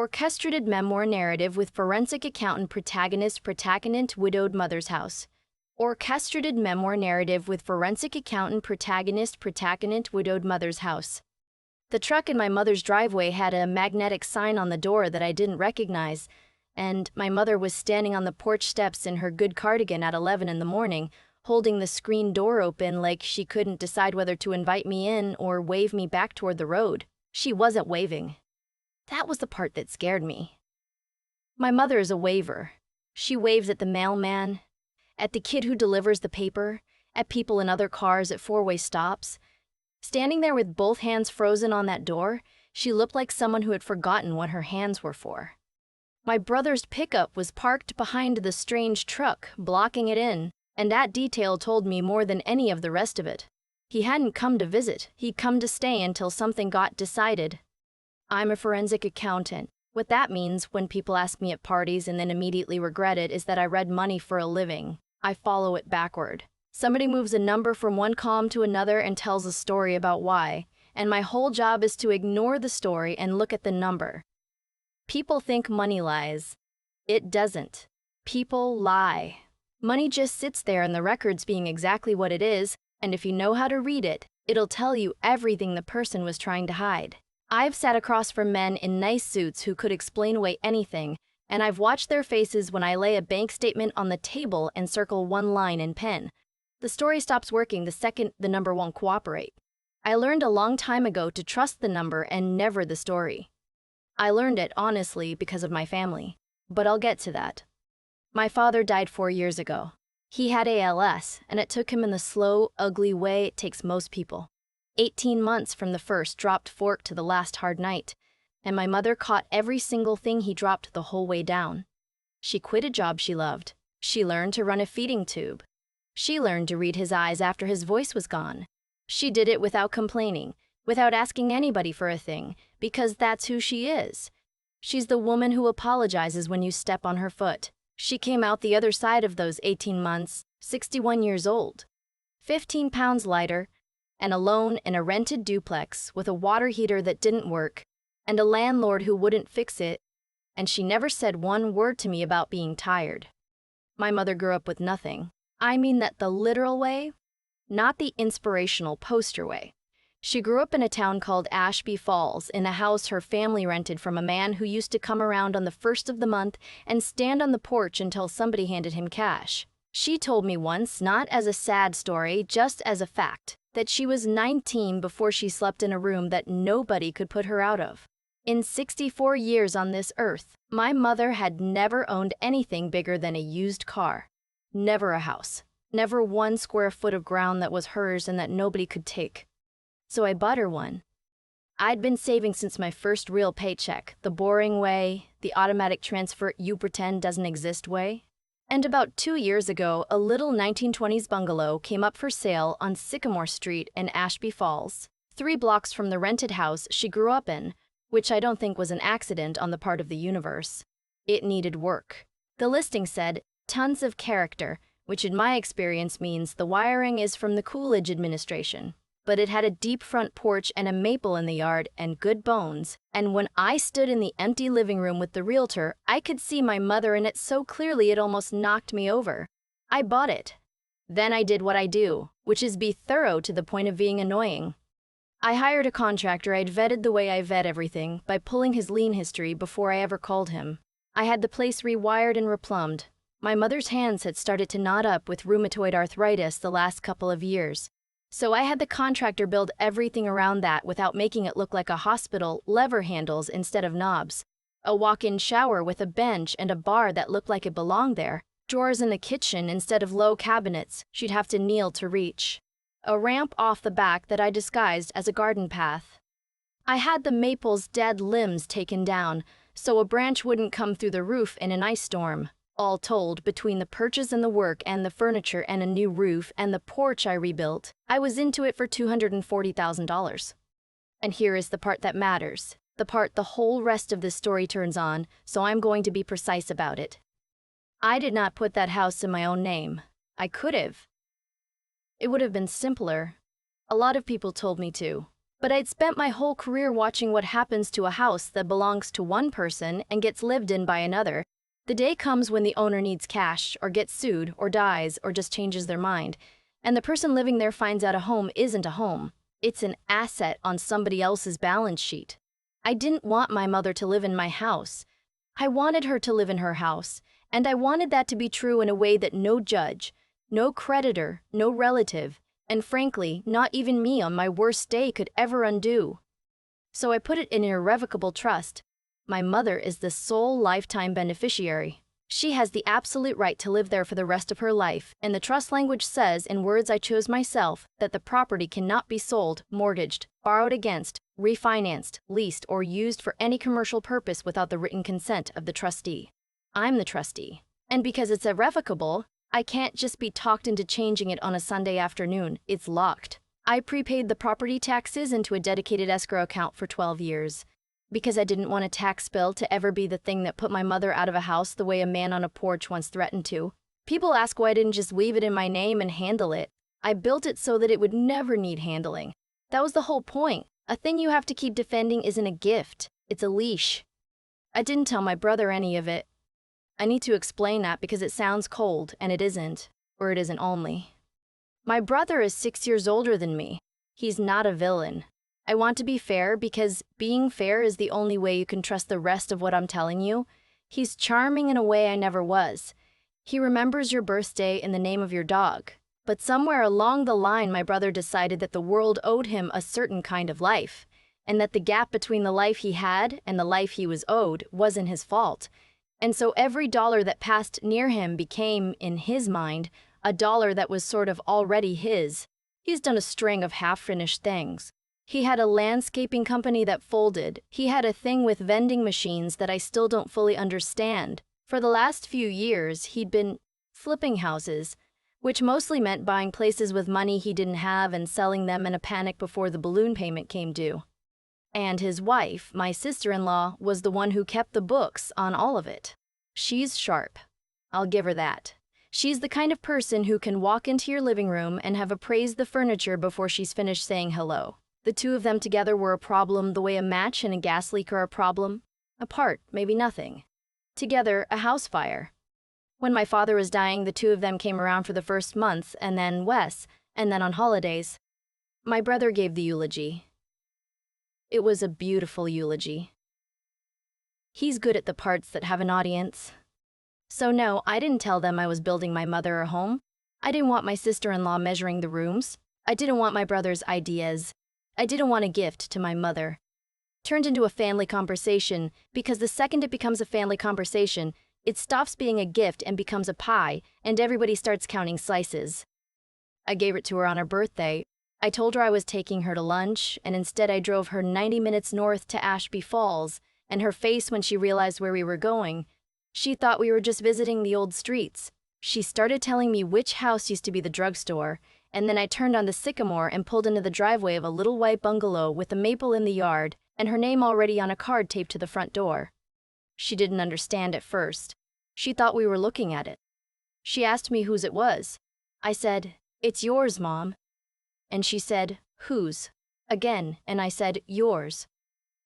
orchestrated memoir narrative with forensic accountant protagonist widowed mother's house. Orchestrated memoir narrative with forensic accountant protagonist widowed mother's house. The truck in my mother's driveway had a magnetic sign on the door that I didn't recognize, and my mother was standing on the porch steps in her good cardigan at 11 in the morning, holding the screen door open like she couldn't decide whether to invite me in or wave me back toward the road. She wasn't waving. That was the part that scared me. My mother is a waver. She waves at the mailman, at the kid who delivers the paper, at people in other cars at four-way stops. Standing there with both hands frozen on that door, she looked like someone who had forgotten what her hands were for. My brother's pickup was parked behind the strange truck, blocking it in, and that detail told me more than any of the rest of it. He hadn't come to visit, he'd come to stay until something got decided. I'm a forensic accountant. What that means when people ask me at parties and then immediately regret it is that I read money for a living. I follow it backward. Somebody moves a number from one column to another and tells a story about why, and my whole job is to ignore the story and look at the number. People think money lies. It doesn't. People lie. Money just sits there in the records being exactly what it is, and if you know how to read it, it'll tell you everything the person was trying to hide. I've sat across from men in nice suits who could explain away anything, and I've watched their faces when I lay a bank statement on the table and circle one line in pen. The story stops working the second the number won't cooperate. I learned a long time ago to trust the number and never the story. I learned it, honestly, because of my family. But I'll get to that. My father died 4 years ago. He had ALS, and it took him in the slow, ugly way it takes most people. 18 months from the first dropped fork to the last hard night, and my mother caught every single thing he dropped the whole way down. She quit a job she loved. She learned to run a feeding tube. She learned to read his eyes after his voice was gone. She did it without complaining, without asking anybody for a thing, because that's who she is. She's the woman who apologizes when you step on her foot. She came out the other side of those 18 months, 61 years old, 15 pounds lighter, and alone in a rented duplex with a water heater that didn't work, and a landlord who wouldn't fix it, and she never said one word to me about being tired. My mother grew up with nothing. I mean that the literal way, not the inspirational poster way. She grew up in a town called Ashby Falls, in a house her family rented from a man who used to come around on the first of the month and stand on the porch until somebody handed him cash. She told me once, not as a sad story, just as a fact, that she was 19 before she slept in a room that nobody could put her out of. In 64 years on this earth, my mother had never owned anything bigger than a used car. Never a house. Never 1 square foot of ground that was hers and that nobody could take. So I bought her one. I'd been saving since my first real paycheck, the boring way, the automatic transfer you pretend doesn't exist way. And about 2 years ago, a little 1920s bungalow came up for sale on Sycamore Street in Ashby Falls, 3 blocks from the rented house she grew up in, which I don't think was an accident on the part of the universe. It needed work. The listing said, tons of character, which in my experience means the wiring is from the Coolidge administration. But it had a deep front porch and a maple in the yard and good bones, and when I stood in the empty living room with the realtor, I could see my mother in it so clearly it almost knocked me over. I bought it. Then I did what I do, which is be thorough to the point of being annoying. I hired a contractor I'd vetted the way I vet everything, by pulling his lien history before I ever called him. I had the place rewired and replumbed. My mother's hands had started to knot up with rheumatoid arthritis the last couple of years. So I had the contractor build everything around that without making it look like a hospital, lever handles instead of knobs. A walk-in shower with a bench and a bar that looked like it belonged there. Drawers in the kitchen instead of low cabinets she'd have to kneel to reach. A ramp off the back that I disguised as a garden path. I had the maple's dead limbs taken down, so a branch wouldn't come through the roof in an ice storm. All told, between the purchase and the work and the furniture and a new roof and the porch I rebuilt, I was into it for $240,000. And here is the part that matters, the part the whole rest of this story turns on, so I'm going to be precise about it. I did not put that house in my own name. I could have. It would have been simpler. A lot of people told me to. But I'd spent my whole career watching what happens to a house that belongs to one person and gets lived in by another. The day comes when the owner needs cash, or gets sued, or dies, or just changes their mind, and the person living there finds out a home isn't a home. It's an asset on somebody else's balance sheet. I didn't want my mother to live in my house. I wanted her to live in her house, and I wanted that to be true in a way that no judge, no creditor, no relative, and frankly, not even me on my worst day could ever undo. So I put it in an irrevocable trust. My mother is the sole lifetime beneficiary. She has the absolute right to live there for the rest of her life, and the trust language says, in words I chose myself, that the property cannot be sold, mortgaged, borrowed against, refinanced, leased, or used for any commercial purpose without the written consent of the trustee. I'm the trustee. And because it's irrevocable, I can't just be talked into changing it on a Sunday afternoon. It's locked. I prepaid the property taxes into a dedicated escrow account for 12 years. Because I didn't want a tax bill to ever be the thing that put my mother out of a house the way a man on a porch once threatened to. People ask why I didn't just leave it in my name and handle it. I built it so that it would never need handling. That was the whole point. A thing you have to keep defending isn't a gift. It's a leash. I didn't tell my brother any of it. I need to explain that because it sounds cold, and it isn't. Or it isn't only. My brother is 6 years older than me. He's not a villain. I want to be fair because being fair is the only way you can trust the rest of what I'm telling you. He's charming in a way I never was. He remembers your birthday in the name of your dog. But somewhere along the line, my brother decided that the world owed him a certain kind of life, and that the gap between the life he had and the life he was owed wasn't his fault. And so every dollar that passed near him became, in his mind, a dollar that was sort of already his. He's done a string of half-finished things. He had a landscaping company that folded. He had a thing with vending machines that I still don't fully understand. For the last few years, he'd been flipping houses, which mostly meant buying places with money he didn't have and selling them in a panic before the balloon payment came due. And his wife, my sister-in-law, was the one who kept the books on all of it. She's sharp. I'll give her that. She's the kind of person who can walk into your living room and have appraised the furniture before she's finished saying hello. The two of them together were a problem the way a match and a gas leak are a problem. Apart, maybe nothing. Together, a house fire. When my father was dying, the two of them came around for the first month, and then Wes, and then on holidays. My brother gave the eulogy. It was a beautiful eulogy. He's good at the parts that have an audience. So no, I didn't tell them I was building my mother a home. I didn't want my sister-in-law measuring the rooms. I didn't want my brother's ideas. I didn't want a gift to my mother. Turned into a family conversation because the second it becomes a family conversation, it stops being a gift and becomes a pie, and everybody starts counting slices. I gave it to her on her birthday. I told her I was taking her to lunch, and instead I drove her 90 minutes north to Ashby Falls, and her face when she realized where we were going. She thought we were just visiting the old streets. She started telling me which house used to be the drugstore, and then I turned on the sycamore and pulled into the driveway of a little white bungalow with a maple in the yard and her name already on a card taped to the front door. She didn't understand at first. She thought we were looking at it. She asked me whose it was. I said, "It's yours, Mom." And she said, "Whose?" Again, and I said, "Yours.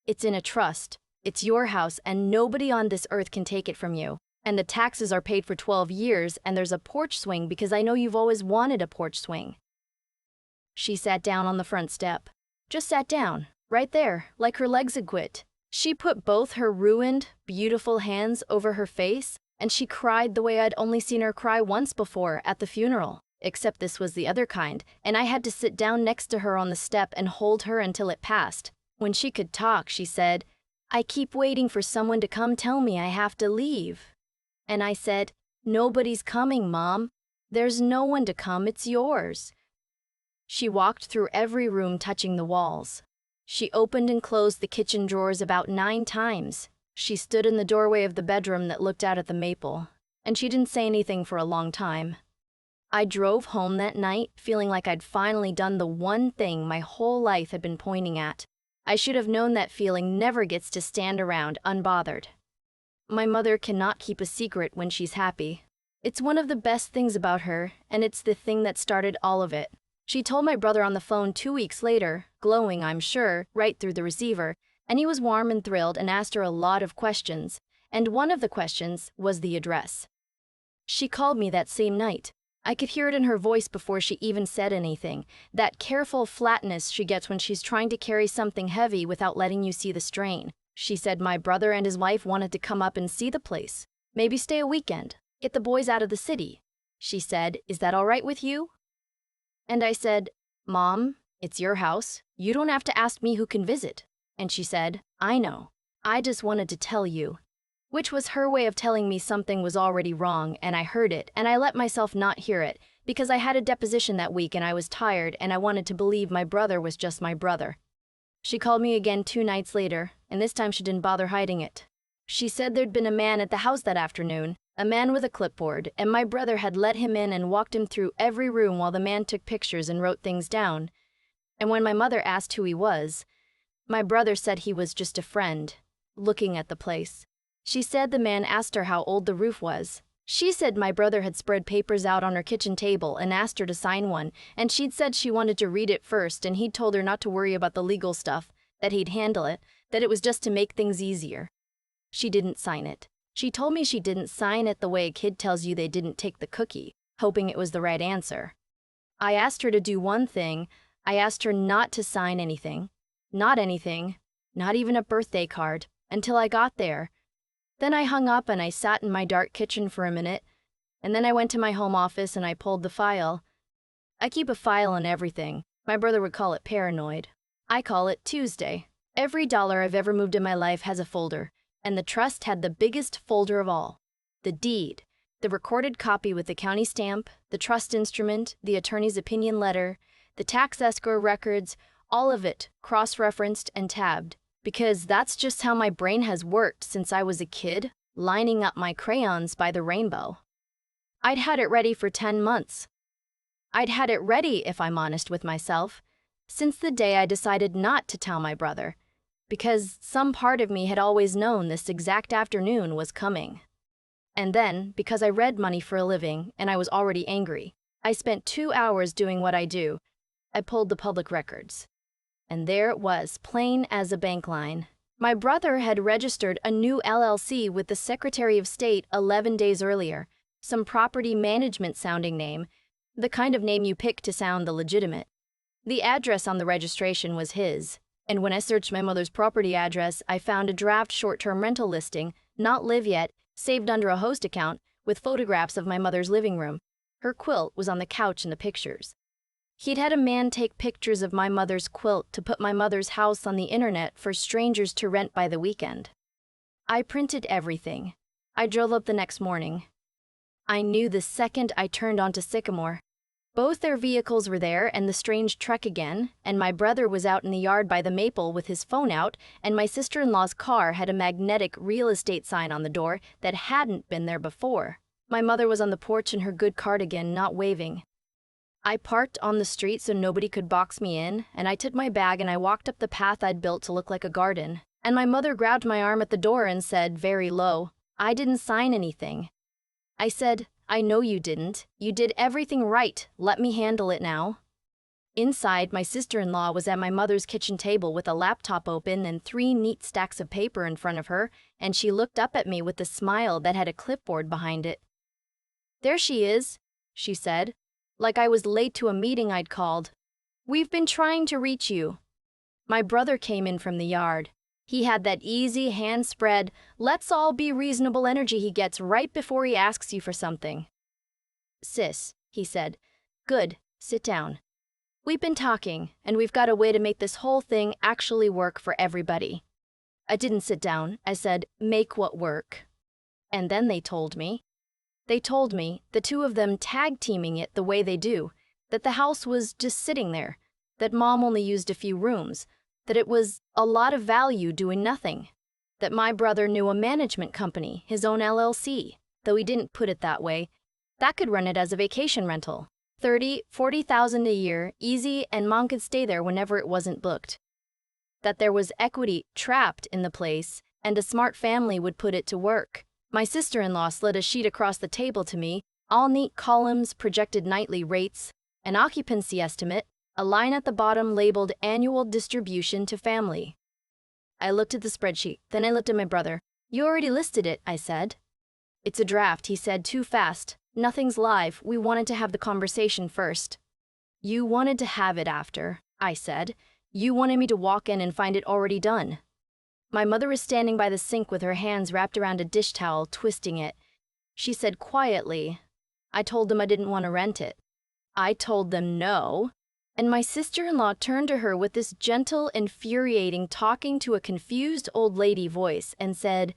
It's in a trust. It's your house, and nobody on this earth can take it from you. And the taxes are paid for 12 years, and there's a porch swing because I know you've always wanted a porch swing." She sat down on the front step. Just sat down, right there, like her legs had quit. She put both her ruined, beautiful hands over her face, and she cried the way I'd only seen her cry once before, at the funeral. Except this was the other kind, and I had to sit down next to her on the step and hold her until it passed. When she could talk, she said, "I keep waiting for someone to come tell me I have to leave." And I said, "Nobody's coming, Mom. There's no one to come, it's yours." She walked through every room touching the walls. She opened and closed the kitchen drawers about 9 times. She stood in the doorway of the bedroom that looked out at the maple, and she didn't say anything for a long time. I drove home that night feeling like I'd finally done the one thing my whole life had been pointing at. I should have known that feeling never gets to stand around unbothered. My mother cannot keep a secret when she's happy. It's one of the best things about her, and it's the thing that started all of it. She told my brother on the phone 2 weeks later, glowing, I'm sure, right through the receiver, and he was warm and thrilled and asked her a lot of questions, and one of the questions was the address. She called me that same night. I could hear it in her voice before she even said anything, that careful flatness she gets when she's trying to carry something heavy without letting you see the strain. She said my brother and his wife wanted to come up and see the place, maybe stay a weekend, get the boys out of the city. She said, "Is that all right with you?" And I said, "Mom, it's your house. You don't have to ask me who can visit." And she said, "I know. I just wanted to tell you." Which was her way of telling me something was already wrong, and I heard it, and I let myself not hear it, because I had a deposition that week and I was tired and I wanted to believe my brother was just my brother. She called me again 2 nights later, and this time she didn't bother hiding it. She said there'd been a man at the house that afternoon, a man with a clipboard, and my brother had let him in and walked him through every room while the man took pictures and wrote things down. And when my mother asked who he was, my brother said he was just a friend, looking at the place. She said the man asked her how old the roof was. She said my brother had spread papers out on her kitchen table and asked her to sign one, and she'd said she wanted to read it first, and he'd told her not to worry about the legal stuff, that he'd handle it, that it was just to make things easier. She didn't sign it. She told me she didn't sign it the way a kid tells you they didn't take the cookie, hoping it was the right answer. I asked her to do one thing. I asked her not to sign anything. Not anything. Not even a birthday card, until I got there. Then I hung up and I sat in my dark kitchen for a minute, and then I went to my home office and I pulled the file. I keep a file on everything. My brother would call it paranoid. I call it Tuesday. Every dollar I've ever moved in my life has a folder, and the trust had the biggest folder of all. The deed, the recorded copy with the county stamp, the trust instrument, the attorney's opinion letter, the tax escrow records, all of it cross-referenced and tabbed. Because that's just how my brain has worked since I was a kid, lining up my crayons by the rainbow. I'd had it ready for 10 months. I'd had it ready, if I'm honest with myself, since the day I decided not to tell my brother, because some part of me had always known this exact afternoon was coming. And then, because I read money for a living and I was already angry, I spent 2 hours doing what I do. I pulled the public records. And there it was, plain as a bank line. My brother had registered a new LLC with the Secretary of State 11 days earlier, some property management sounding name, the kind of name you pick to sound the legitimate. The address on the registration was his, and when I searched my mother's property address, I found a draft short-term rental listing, not live yet, saved under a host account, with photographs of my mother's living room. Her quilt was on the couch in the pictures. He'd had a man take pictures of my mother's quilt to put my mother's house on the internet for strangers to rent by the weekend. I printed everything. I drove up the next morning. I knew the second I turned onto Sycamore. Both their vehicles were there and the strange truck again, and my brother was out in the yard by the maple with his phone out, and my sister-in-law's car had a magnetic real estate sign on the door that hadn't been there before. My mother was on the porch in her good cardigan, not waving. I parked on the street so nobody could box me in, and I took my bag and I walked up the path I'd built to look like a garden. And my mother grabbed my arm at the door and said, very low, "I didn't sign anything." I said, "I know you didn't. You did everything right. Let me handle it now." Inside, my sister-in-law was at my mother's kitchen table with a laptop open and 3 neat stacks of paper in front of her, and she looked up at me with a smile that had a clipboard behind it. "There she is," she said, like I was late to a meeting I'd called. "We've been trying to reach you." My brother came in from the yard. He had that easy, hand-spread, let's all be reasonable energy he gets right before he asks you for something. "Sis," he said, "good, sit down. We've been talking, and we've got a way to make this whole thing actually work for everybody." I didn't sit down. I said, "Make what work?" And then they told me, the 2 of them tag-teaming it the way they do, that the house was just sitting there, that Mom only used a few rooms, that it was a lot of value doing nothing, that my brother knew a management company, his own LLC, though he didn't put it that way, that could run it as a vacation rental. 30, 40,000 a year, easy, and Mom could stay there whenever it wasn't booked. That there was equity trapped in the place, and a smart family would put it to work. My sister-in-law slid a sheet across the table to me, all neat columns, projected nightly rates. An occupancy estimate, a line at the bottom labeled annual distribution to family. I looked at the spreadsheet, then I looked at my brother. You already listed it, I said. It's a draft, he said, too fast. Nothing's live, we wanted to have the conversation first. You wanted to have it after, I said. You wanted me to walk in and find it already done. My mother was standing by the sink with her hands wrapped around a dish towel, twisting it. She said quietly, I told them I didn't want to rent it. I told them no. And my sister-in-law turned to her with this gentle, infuriating, talking to a confused old lady voice and said,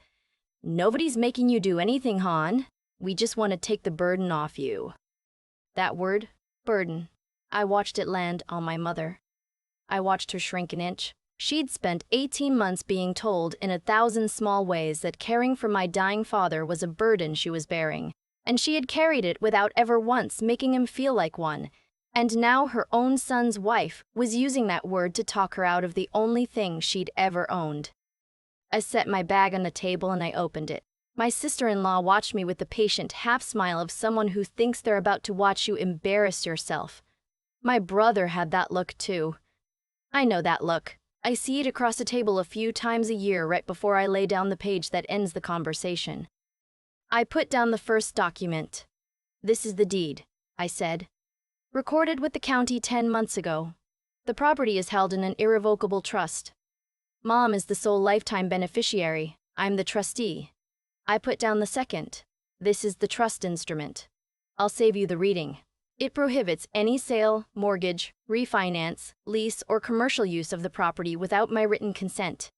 Nobody's making you do anything, hon. We just want to take the burden off you. That word, burden. I watched it land on my mother. I watched her shrink an inch. She'd spent 18 months being told in 1,000 small ways that caring for my dying father was a burden she was bearing, and she had carried it without ever once making him feel like one. And now her own son's wife was using that word to talk her out of the only thing she'd ever owned. I set my bag on the table and I opened it. My sister-in-law watched me with the patient half-smile of someone who thinks they're about to watch you embarrass yourself. My brother had that look too. I know that look. I see it across the table a few times a year right before I lay down the page that ends the conversation. I put down the first document. This is the deed, I said. Recorded with the county 10 months ago. The property is held in an irrevocable trust. Mom is the sole lifetime beneficiary. I'm the trustee. I put down the second. This is the trust instrument. I'll save you the reading. It prohibits any sale, mortgage, refinance, lease, or commercial use of the property without my written consent.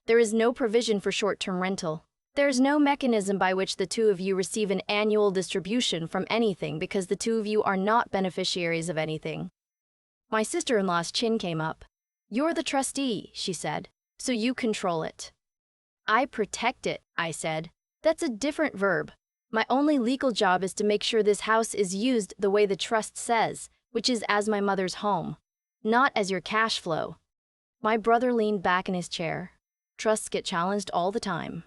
There is no provision for short-term rental. There is no mechanism by which the two of you receive an annual distribution from anything because the two of you are not beneficiaries of anything. My sister-in-law's chin came up. You're the trustee, she said, so you control it. I protect it, I said. That's a different verb. My only legal job is to make sure this house is used the way the trust says, which is as my mother's home, not as your cash flow. My brother leaned back in his chair. Trusts get challenged all the time.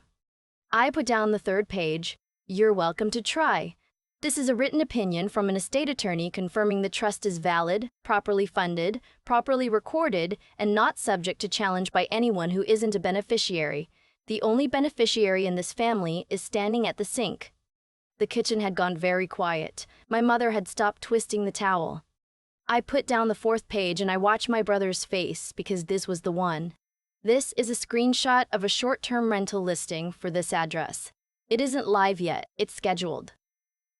I put down the third page. You're welcome to try. This is a written opinion from an estate attorney confirming the trust is valid, properly funded, properly recorded, and not subject to challenge by anyone who isn't a beneficiary. The only beneficiary in this family is standing at the sink. The kitchen had gone very quiet. My mother had stopped twisting the towel. I put down the fourth page and I watched my brother's face because this was the one. This is a screenshot of a short-term rental listing for this address. It isn't live yet, it's scheduled.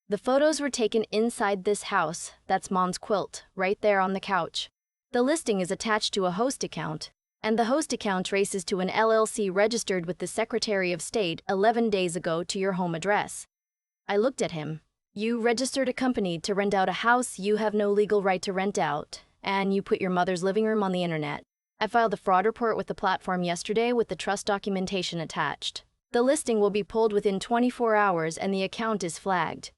The photos were taken inside this house. That's Mom's quilt, right there on the couch. The listing is attached to a host account, and the host account traces to an LLC registered with the Secretary of State 11 days ago to your home address. I looked at him. You registered a company to rent out a house you have no legal right to rent out, and you put your mother's living room on the internet. I filed a fraud report with the platform yesterday with the trust documentation attached. The listing will be pulled within 24 hours and the account is flagged.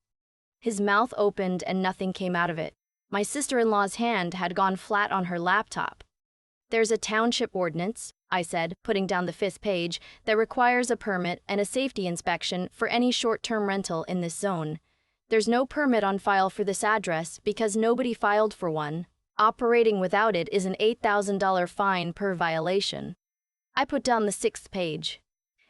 His mouth opened and nothing came out of it. My sister-in-law's hand had gone flat on her laptop. There's a township ordinance, I said, putting down the fifth page, that requires a permit and a safety inspection for any short-term rental in this zone. There's no permit on file for this address because nobody filed for one. Operating without it is an $8,000 fine per violation. I put down the sixth page.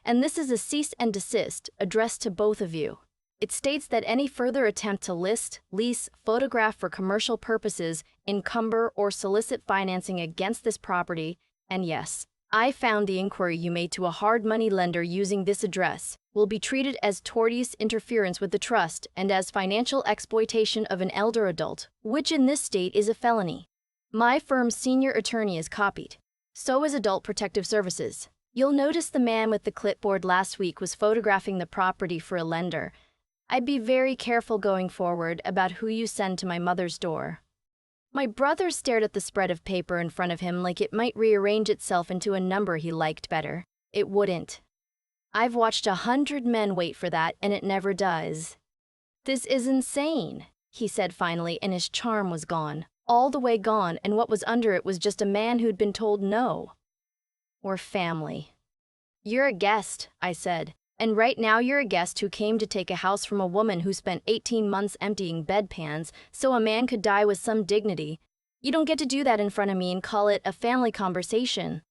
And this is a cease and desist addressed to both of you. It states that any further attempt to list, lease, photograph for commercial purposes, encumber, or solicit financing against this property, and yes, I found the inquiry you made to a hard money lender using this address, will be treated as tortious interference with the trust and as financial exploitation of an elder adult, which in this state is a felony. My firm's senior attorney is copied. So is Adult Protective Services. You'll notice the man with the clipboard last week was photographing the property for a lender. I'd be very careful going forward about who you send to my mother's door. My brother stared at the spread of paper in front of him like it might rearrange itself into a number he liked better. It wouldn't. I've watched 100 men wait for that, and it never does. This is insane, he said finally, and his charm was gone. All the way gone, and what was under it was just a man who'd been told no. Or family. You're a guest, I said, And right now you're a guest who came to take a house from a woman who spent 18 months emptying bedpans so a man could die with some dignity. You don't get to do that in front of me and call it a family conversation.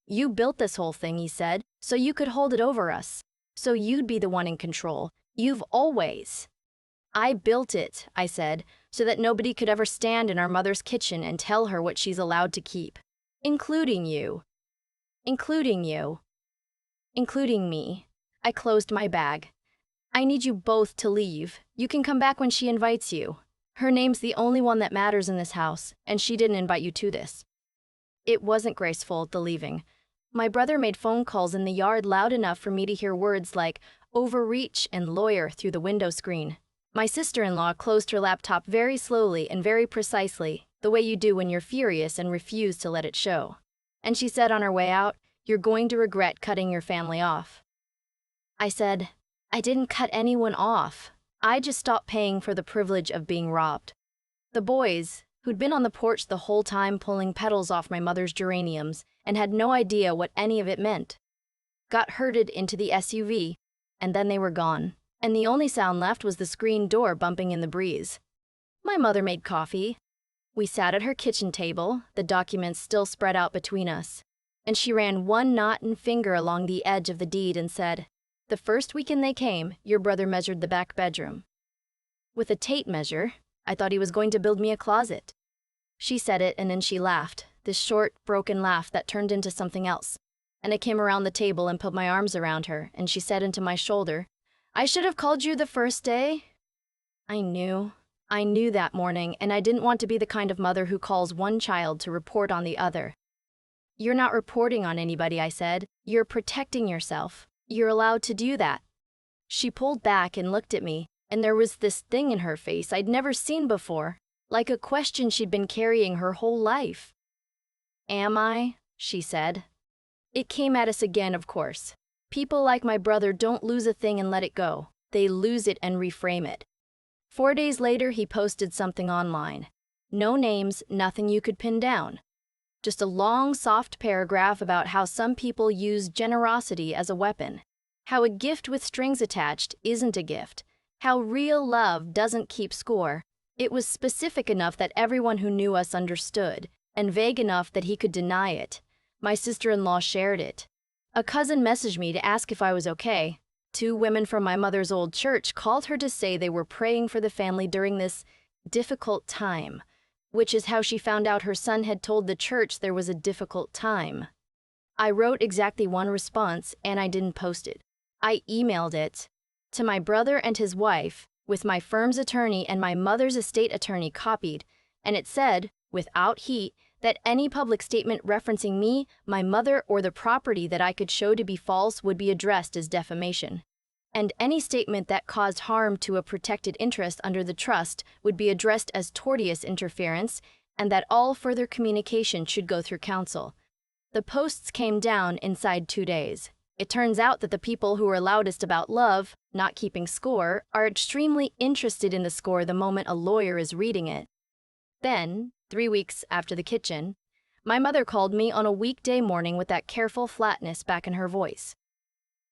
You built this whole thing, he said, so you could hold it over us. So you'd be the one in control. You've always. I built it, I said, so that nobody could ever stand in our mother's kitchen and tell her what she's allowed to keep. Including you. Including you. Including me. I closed my bag. I need you both to leave. You can come back when she invites you. Her name's the only one that matters in this house, and she didn't invite you to this. It wasn't graceful, the leaving. My brother made phone calls in the yard loud enough for me to hear words like overreach and lawyer through the window screen. My sister-in-law closed her laptop very slowly and very precisely, the way you do when you're furious and refuse to let it show. And she said on her way out, "You're going to regret cutting your family off." I said, "I didn't cut anyone off. I just stopped paying for the privilege of being robbed." The boys, who'd been on the porch the whole time pulling petals off my mother's geraniums and had no idea what any of it meant, got herded into the SUV, and then they were gone, and the only sound left was the screen door bumping in the breeze. My mother made coffee. We sat at her kitchen table, the documents still spread out between us, and she ran one knot and finger along the edge of the deed and said, "The first weekend they came, your brother measured the back bedroom." With a tape measure, I thought he was going to build me a closet. She said it and then she laughed, this short, broken laugh that turned into something else. And I came around the table and put my arms around her, and she said into my shoulder, "I should have called you the first day." I knew that morning, and I didn't want to be the kind of mother who calls one child to report on the other. "You're not reporting on anybody," I said. "You're protecting yourself. You're allowed to do that." She pulled back and looked at me, and there was this thing in her face I'd never seen before, like a question she'd been carrying her whole life. "Am I?" she said. It came at us again, of course. People like my brother don't lose a thing and let it go. They lose it and reframe it. 4 days later, he posted something online. No names, nothing you could pin down. Just a long, soft paragraph about how some people use generosity as a weapon, how a gift with strings attached isn't a gift, how real love doesn't keep score. It was specific enough that everyone who knew us understood, and vague enough that he could deny it. My sister-in-law shared it. A cousin messaged me to ask if I was okay. 2 women from my mother's old church called her to say they were praying for the family during this difficult time, which is how she found out her son had told the church there was a difficult time. I wrote exactly one response, and I didn't post it. I emailed it to my brother and his wife, with my firm's attorney and my mother's estate attorney copied, and it said, without heat, that any public statement referencing me, my mother, or the property that I could show to be false would be addressed as defamation. And any statement that caused harm to a protected interest under the trust would be addressed as tortious interference, and that all further communication should go through counsel. The posts came down inside 2 days. It turns out that the people who are loudest about love, not keeping score, are extremely interested in the score the moment a lawyer is reading it. Then, 3 weeks after the kitchen, my mother called me on a weekday morning with that careful flatness back in her voice.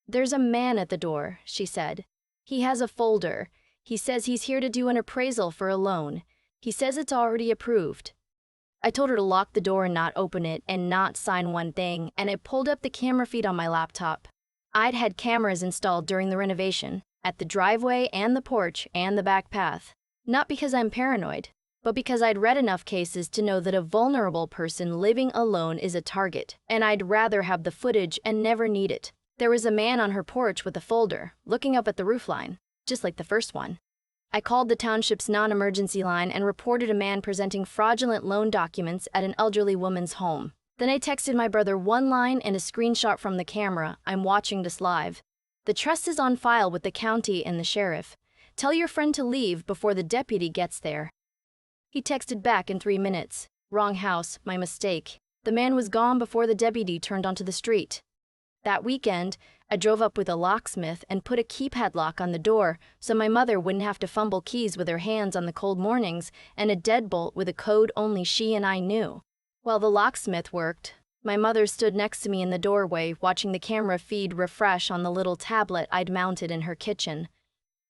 "There's a man at the door," she said. "He has a folder. He says he's here to do an appraisal for a loan. He says it's already approved." I told her to lock the door and not open it and not sign one thing, and I pulled up the camera feed on my laptop. I'd had cameras installed during the renovation, at the driveway and the porch and the back path. Not because I'm paranoid, but because I'd read enough cases to know that a vulnerable person living alone is a target, and I'd rather have the footage and never need it. There was a man on her porch with a folder, looking up at the roofline, just like the first one. I called the township's non-emergency line and reported a man presenting fraudulent loan documents at an elderly woman's home. Then I texted my brother one line and a screenshot from the camera. "I'm watching this live. The trust is on file with the county and the sheriff. Tell your friend to leave before the deputy gets there." He texted back in 3 minutes. "Wrong house, my mistake." The man was gone before the deputy turned onto the street. That weekend, I drove up with a locksmith and put a keypad lock on the door so my mother wouldn't have to fumble keys with her hands on the cold mornings, and a deadbolt with a code only she and I knew. While the locksmith worked, My mother stood next to me in the doorway, watching the camera feed refresh on the little tablet I'd mounted in her kitchen,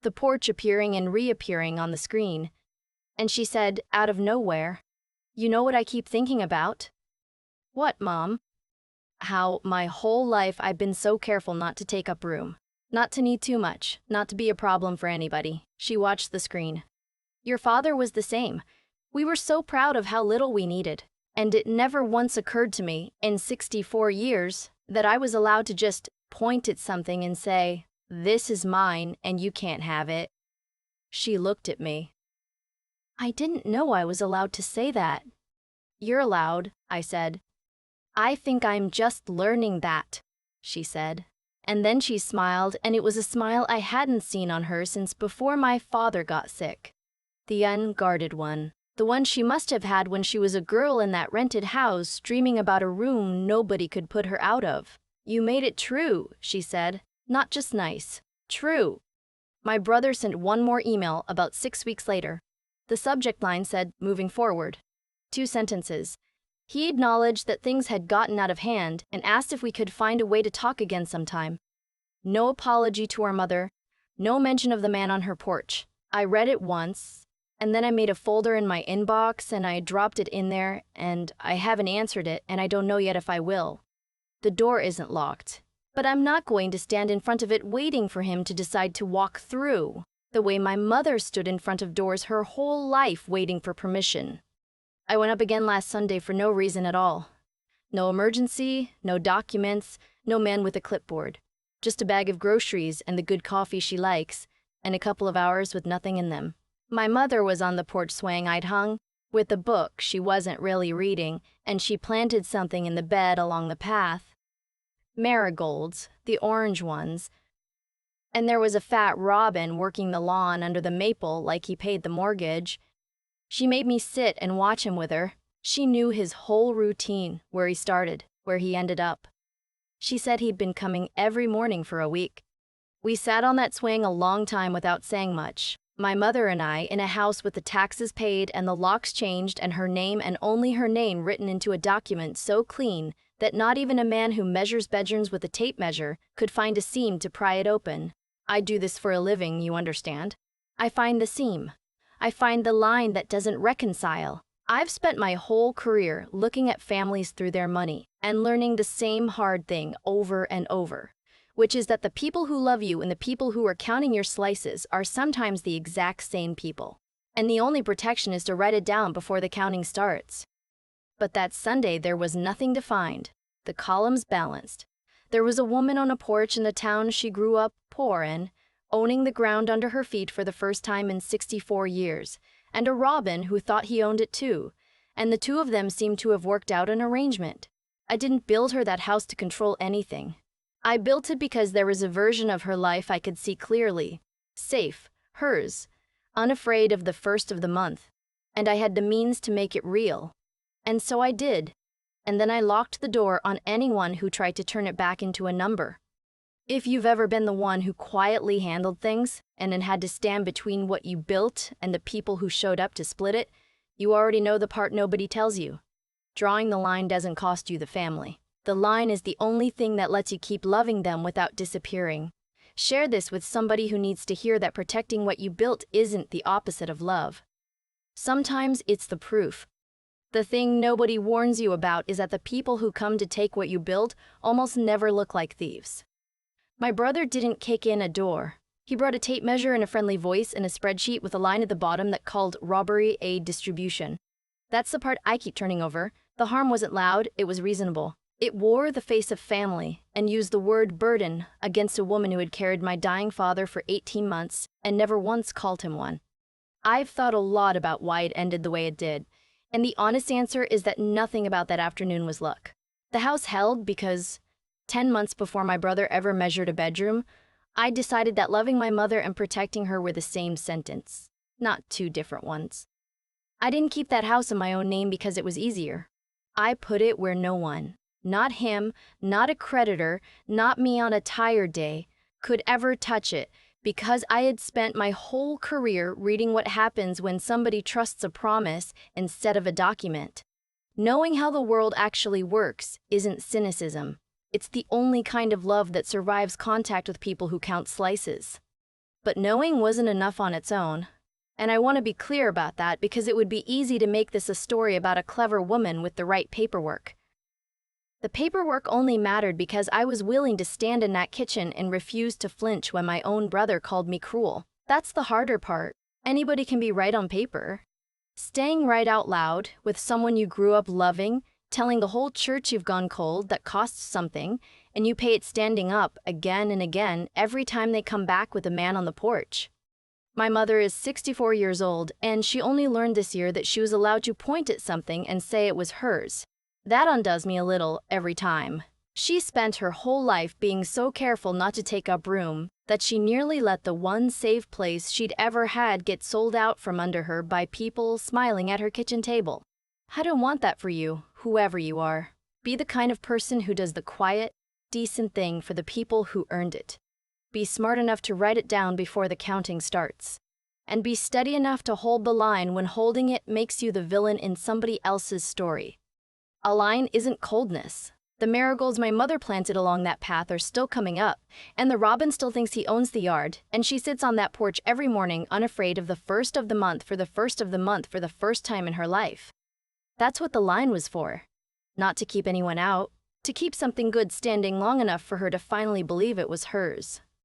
the porch appearing and reappearing on the screen. And she said, out of nowhere, "You know what I keep thinking about?" "What, Mom?" "How my whole life I've been so careful not to take up room. Not to need too much, not to be a problem for anybody." She watched the screen. "Your father was the same. We were so proud of how little we needed. And it never once occurred to me, in 64 years, that I was allowed to just point at something and say, 'This is mine and you can't have it.'" She looked at me. "I didn't know I was allowed to say that." "You're allowed," I said. "I think I'm just learning that," she said. And then she smiled, and it was a smile I hadn't seen on her since before my father got sick. The unguarded one. The one she must have had when she was a girl in that rented house, dreaming about a room nobody could put her out of. "You made it true," she said. "Not just nice. True." My brother sent one more email about 6 weeks later. The subject line said, "Moving forward." 2 sentences. He acknowledged that things had gotten out of hand and asked if we could find a way to talk again sometime. No apology to our mother, no mention of the man on her porch. I read it once, and then I made a folder in my inbox and I dropped it in there, and I haven't answered it, and I don't know yet if I will. The door isn't locked, but I'm not going to stand in front of it waiting for him to decide to walk through, the way my mother stood in front of doors her whole life waiting for permission. I went up again last Sunday for no reason at all. No emergency, no documents, no man with a clipboard. Just a bag of groceries and the good coffee she likes, and a couple of hours with nothing in them. My mother was on the porch swing I'd hung, with a book she wasn't really reading, and she planted something in the bed along the path. Marigolds, the orange ones. And there was a fat robin working the lawn under the maple like he paid the mortgage. She made me sit and watch him with her. She knew his whole routine, where he started, where he ended up. She said he'd been coming every morning for a week. We sat on that swing a long time without saying much. My mother and I, in a house with the taxes paid and the locks changed and her name and only her name written into a document so clean that not even a man who measures bedrooms with a tape measure could find a seam to pry it open. I do this for a living, you understand. I find the seam. I find the line that doesn't reconcile. I've spent my whole career looking at families through their money and learning the same hard thing over and over, which is that the people who love you and the people who are counting your slices are sometimes the exact same people. And the only protection is to write it down before the counting starts. But that Sunday there was nothing to find. The columns balanced. There was a woman on a porch in the town she grew up poor in, owning the ground under her feet for the first time in 64 years, and a robin who thought he owned it too, and the two of them seemed to have worked out an arrangement. I didn't build her that house to control anything. I built it because there was a version of her life I could see clearly, safe, hers, unafraid of the first of the month, and I had the means to make it real. And so I did, and then I locked the door on anyone who tried to turn it back into a number. If you've ever been the one who quietly handled things and then had to stand between what you built and the people who showed up to split it, you already know the part nobody tells you. Drawing the line doesn't cost you the family. The line is the only thing that lets you keep loving them without disappearing. Share this with somebody who needs to hear that protecting what you built isn't the opposite of love. Sometimes it's the proof. The thing nobody warns you about is that the people who come to take what you built almost never look like thieves. My brother didn't kick in a door. He brought a tape measure and a friendly voice and a spreadsheet with a line at the bottom that called robbery aid distribution. That's the part I keep turning over. The harm wasn't loud, it was reasonable. It wore the face of family and used the word burden against a woman who had carried my dying father for 18 months and never once called him one. I've thought a lot about why it ended the way it did, and the honest answer is that nothing about that afternoon was luck. The house held because 10 months before my brother ever measured a bedroom, I decided that loving my mother and protecting her were the same sentence, not two different ones. I didn't keep that house in my own name because it was easier. I put it where no one, not him, not a creditor, not me on a tired day, could ever touch it because I had spent my whole career reading what happens when somebody trusts a promise instead of a document. Knowing how the world actually works isn't cynicism. It's the only kind of love that survives contact with people who count slices. But knowing wasn't enough on its own. And I want to be clear about that because it would be easy to make this a story about a clever woman with the right paperwork. The paperwork only mattered because I was willing to stand in that kitchen and refuse to flinch when my own brother called me cruel. That's the harder part. Anybody can be right on paper. Staying right out loud with someone you grew up loving, telling the whole church you've gone cold that costs something, and you pay it standing up again and again every time they come back with a man on the porch. My mother is 64 years old, and she only learned this year that she was allowed to point at something and say it was hers. That undoes me a little every time. She spent her whole life being so careful not to take up room that she nearly let the one safe place she'd ever had get sold out from under her by people smiling at her kitchen table. I don't want that for you, whoever you are. Be the kind of person who does the quiet, decent thing for the people who earned it. Be smart enough to write it down before the counting starts. And be steady enough to hold the line when holding it makes you the villain in somebody else's story. A line isn't coldness. The marigolds my mother planted along that path are still coming up, and the robin still thinks he owns the yard, and she sits on that porch every morning unafraid of the first of the month for the first of the month for the first time in her life. That's what the line was for. Not to keep anyone out, to keep something good standing long enough for her to finally believe it was hers.